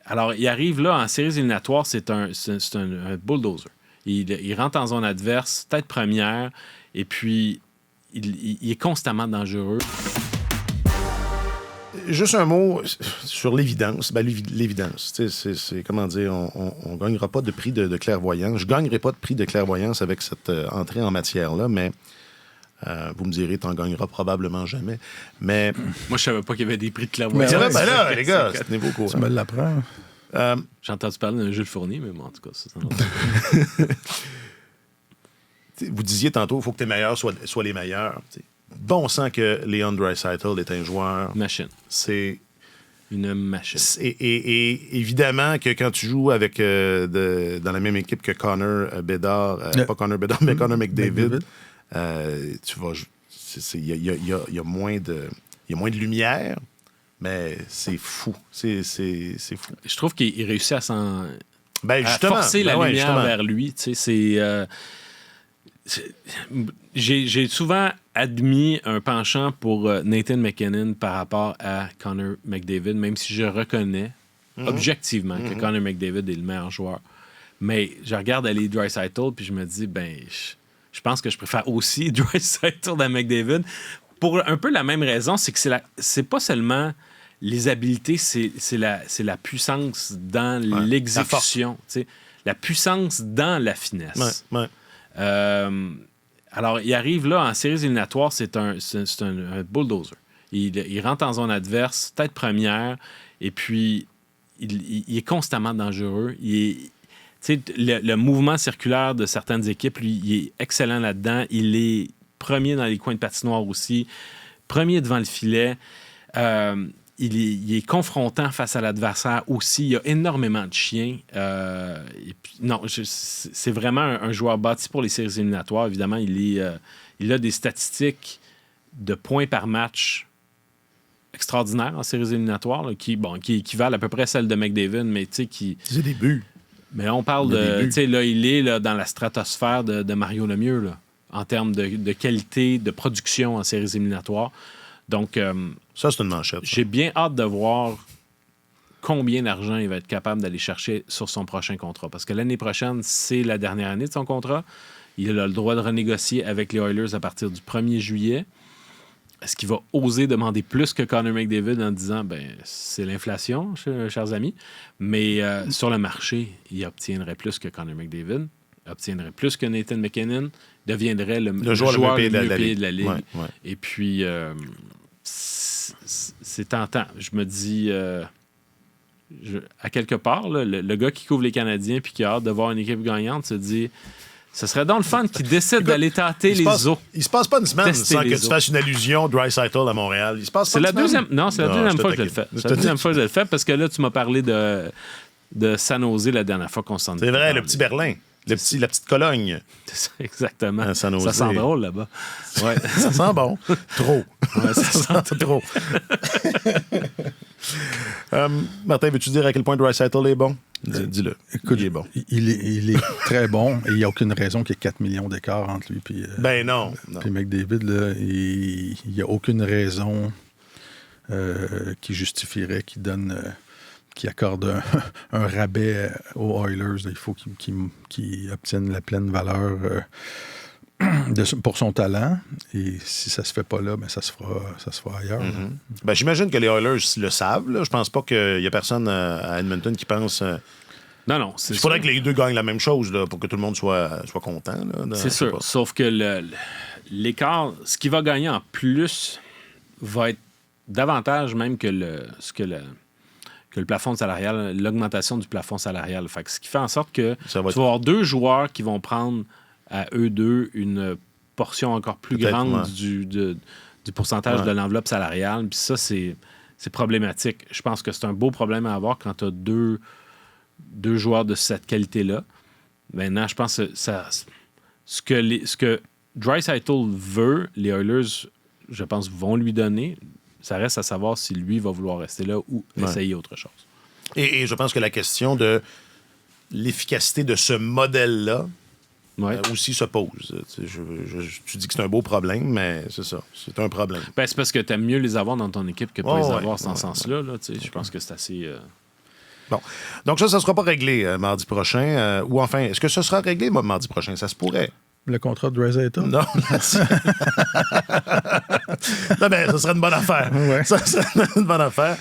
Alors, il arrive là, en séries éliminatoires, c'est un bulldozer. Il rentre en zone adverse, tête première, et puis il est constamment dangereux. Juste un mot sur l'évidence. L'évidence, c'est comment dire, on ne gagnera pas de prix de clairvoyance. Je ne gagnerai pas de prix de clairvoyance avec cette entrée en matière-là, mais vous me direz, tu n'en gagneras probablement jamais. Mais moi, je savais pas qu'il y avait des prix de clairvoyance. Mais là, les gars, c'est niveau courant. Tu me l'apprends. J'ai entendu parler d'un Jules Fournier, mais bon, en tout cas, ça. Vous disiez tantôt, il faut que tes meilleurs soient les meilleurs. Bon sang que Leon Draisaitl est un joueur. Machine. C'est une machine. Et évidemment que quand tu joues avec dans la même équipe que Connor Bedard, pas Connor Bedard, mais Connor McDavid, tu vas. Il y a moins de lumière, mais c'est fou. C'est fou. Je trouve qu'il réussit à justement, forcer la lumière vers lui. Tu sais, j'ai souvent admis un penchant pour Nathan MacKinnon par rapport à Connor McDavid, même si je reconnais objectivement que Connor McDavid est le meilleur joueur. Mais je regarde aller Draisaitl puis je me dis, je pense que je préfère aussi Draisaitl à McDavid. Pour un peu la même raison, c'est que c'est pas seulement les habiletés, c'est la puissance dans l'exécution. La puissance dans la finesse. Ouais. Alors, il arrive là, en séries éliminatoires, c'est un bulldozer. Il rentre en zone adverse, tête première, et puis il est constamment dangereux. Le mouvement circulaire de certaines équipes, lui, il est excellent là-dedans. Il est premier dans les coins de patinoire aussi, premier devant le filet. Il est confrontant face à l'adversaire aussi. Il y a énormément de chiens. Et puis, c'est vraiment un joueur bâti pour les séries éliminatoires. Évidemment, il a des statistiques de points par match extraordinaires en séries éliminatoires, là, qui équivalent à peu près à celles de McDavid, mais tu sais, c'est des buts. Mais là, on parle de... Tu sais, là, il est là, dans la stratosphère de Mario Lemieux, là, en termes de qualité de production en séries éliminatoires. Donc... ça, c'est une manchette. J'ai bien hâte de voir combien d'argent il va être capable d'aller chercher sur son prochain contrat. Parce que l'année prochaine, c'est la dernière année de son contrat. Il a le droit de renégocier avec les Oilers à partir du 1er juillet. Est-ce qu'il va oser demander plus que Connor McDavid en disant c'est l'inflation, chers amis? Mais sur le marché, il obtiendrait plus que Connor McDavid, obtiendrait plus que Nathan MacKinnon, deviendrait le joueur le mieux payé de la Ligue. Ouais. Et puis... c'est tentant. Je me dis, à quelque part, là, le gars qui couvre les Canadiens puis qui a hâte de voir une équipe gagnante se dit, ce serait donc le fun qui décide d'aller tâter les eaux. Il se passe pas une semaine sans que tu fasses une allusion Draisaitl à Montréal. Il se passe pas une semaine. C'est la deuxième fois que je le fais. C'est la deuxième fois que je le fais parce que là, tu m'as parlé de San Jose la dernière fois qu'on s'en est. C'est vrai, le petit Berlin. La petite Cologne. C'est ça, exactement. Ça sent drôle là-bas. Ouais. Ça sent bon. Trop. Ouais, ça sent trop. Martin, veux-tu dire à quel point Draisaitl est bon? Dis-le. Écoute, il est bon. Il est très bon et il n'y a aucune raison qu'il y ait 4 millions d'écart entre lui et non. Puis McDavid, là, il n'y a aucune raison qui justifierait qu'il donne... qui accorde un rabais aux Oilers. Il faut qu'ils obtiennent la pleine valeur pour son talent. Et si ça se fait pas là, ça se fera ailleurs. Mm-hmm. J'imagine que les Oilers le savent. Là. Je pense pas qu'il y a personne à Edmonton qui pense... Non. Il faudrait que les deux gagnent la même chose là, pour que tout le monde soit content. Là, c'est sûr. Sauf que l'écart, ce qui va gagner en plus va être davantage même que le plafond salarial, l'augmentation du plafond salarial. Fait que ce qui fait en sorte que tu vas avoir deux joueurs qui vont prendre à eux deux une portion encore plus grande du pourcentage de l'enveloppe salariale. Puis ça, c'est problématique. Je pense que c'est un beau problème à avoir quand tu as deux joueurs de cette qualité-là. Maintenant, je pense que ce que Draisaitl veut, les Oilers, je pense, vont lui donner. Ça reste à savoir si lui va vouloir rester là ou essayer autre chose. Et je pense que la question de l'efficacité de ce modèle-là aussi se pose. Tu dis que c'est un beau problème, mais c'est ça. C'est un problème. C'est parce que tu aimes mieux les avoir dans ton équipe que pas les avoir dans ce sens-là. Là, je pense que c'est assez... Bon. Donc ça ne sera pas réglé mardi prochain. Ou enfin, est-ce que ce sera réglé mardi prochain? Ça se pourrait. Le contrat de Dreisaitl? Non, merci. Non, mais ce serait une bonne affaire. Ouais. Ça serait une bonne affaire.